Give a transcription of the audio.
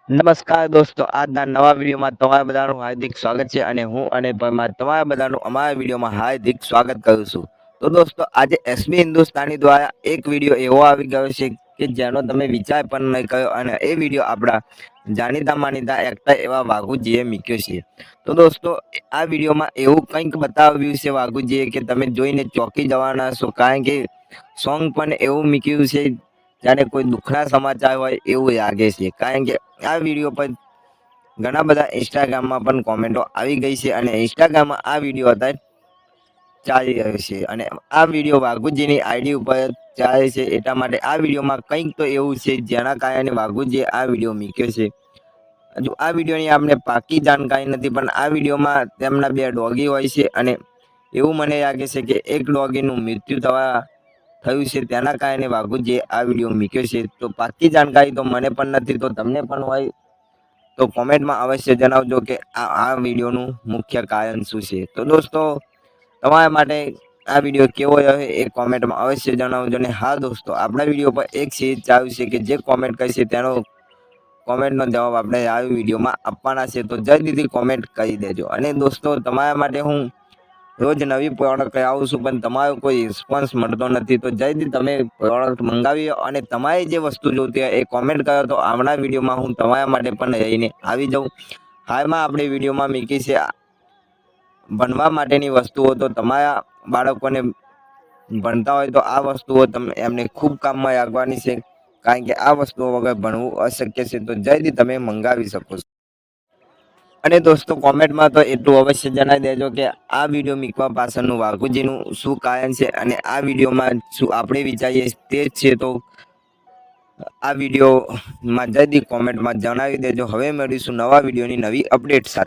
નમસ્કાર દોસ્તો, આજના નવા વિડીયોમાં તમારા બધાનું હાર્દિક સ્વાગત છે અને હું અને પરમાર તમારા બધાનું અમારા વિડીયોમાં હાર્દિક સ્વાગત કરું છું. તો દોસ્તો, આજે એસબી હિન્દુસ્તાની દ્વારા એક વિડીયો એવો આવી ગયો છે કે જેનો તમે વિચાર પણ નહીં કર્યો, અને એ વિડીયો આપણા જાણીતા માનીતા એક્ટર એવા વાઘુજીએ મૂક્યો છે. તો દોસ્તો, આ વિડીયોમાં એવું કંઈક બતાવ્યું છે વાઘુજીએ કે તમે જોઈને ચોંકી જવાના છો, કારણ કે સોંગ પણ એવું મૂક્યું છે જાણે કોઈ દુઃખના સમાચાર હોય એવું લાગે છે. કારણ કે આ વિડીયો પર ઘણા બધા ઇન્સ્ટાગ્રામમાં પણ કોમેન્ટો આવી ગઈ છે અને ઇન્સ્ટાગ્રામમાં આ વિડીયો અત્યારે ચાલી રહ્યો છે અને આ વિડીયો વાઘુજીની આઈડી ઉપર ચાલે છે. એટલા માટે આ વિડીયોમાં કંઈક તો એવું છે જેના કારણે વાઘુજીએ આ વિડીયો મૂક્યો છે. હજુ આ વિડીયોની આપણે પાકી જાણકારી નથી, પણ આ વિડીયોમાં તેમના બે ડોગી હોય છે અને એવું મને લાગે છે કે એક ડોગીનું મૃત્યુ થયું છે, તેના કારણે વાઘુજીએ આ વિડીયો મૂક્યો છે. તો પાકી જાણકારી તો મને પણ નથી, તો તમને પણ હોય તો કોમેન્ટમાં અવશ્ય જણાવજો કે આ વિડીયોનું મુખ્ય કારણ શું છે. તો દોસ્તો, તમારા માટે આ વિડીયો કેવો રહ્યો એ કોમેન્ટમાં અવશ્ય જણાવજો. અને હા દોસ્તો, આપણા વિડીયો પર એક સિરીઝ ચાલુ છે કે જે કોમેન્ટ કરશે તેનો કોમેન્ટનો જવાબ આપણે આ વિડીયોમાં આપવાના છે. તો જલ્દીથી કોમેન્ટ કરી દેજો. અને દોસ્તો, તમારા માટે હું રોજ નવી પ્રોડક્ટ લાવું છું, પણ તમારો કોઈ રિસ્પોન્સ મળતો નથી. તો જલ્દી તમે પ્રોડક્ટ મંગાવી અને તમારી જે વસ્તુ જોતી હોય એ કોમેન્ટ કરો, તો આવનાર વિડીયોમાં હું તમારા માટે પણ લઈને આવી જાઉં. હાલમાં આપણે વિડીયોમાં મૂકી છે ભણવા માટેની વસ્તુઓ. તો તમારા બાળકોને ભણતા હોય તો આ વસ્તુઓ એમને ખૂબ કામમાં લાગવાની છે, કારણ કે આ વસ્તુઓ વગર ભણવું અશક્ય છે. તો જલ્દી તમે મંગાવી શકો છો. અને દોસ્તો, કોમેન્ટમાં તો એટલું અવશ્ય જણાવી દેજો કે આ વિડીયો મૂકવા પાછળનું વાઘુજીનું શું કારણ છે અને આ વિડીયોમાં શું આપણે વિચારીએ તે જ છે. તો આ વિડીયોમાં જલ્દી કોમેન્ટમાં જણાવી દેજો. હવે મળીશું નવા વિડીયોની નવી અપડેટ સાથે.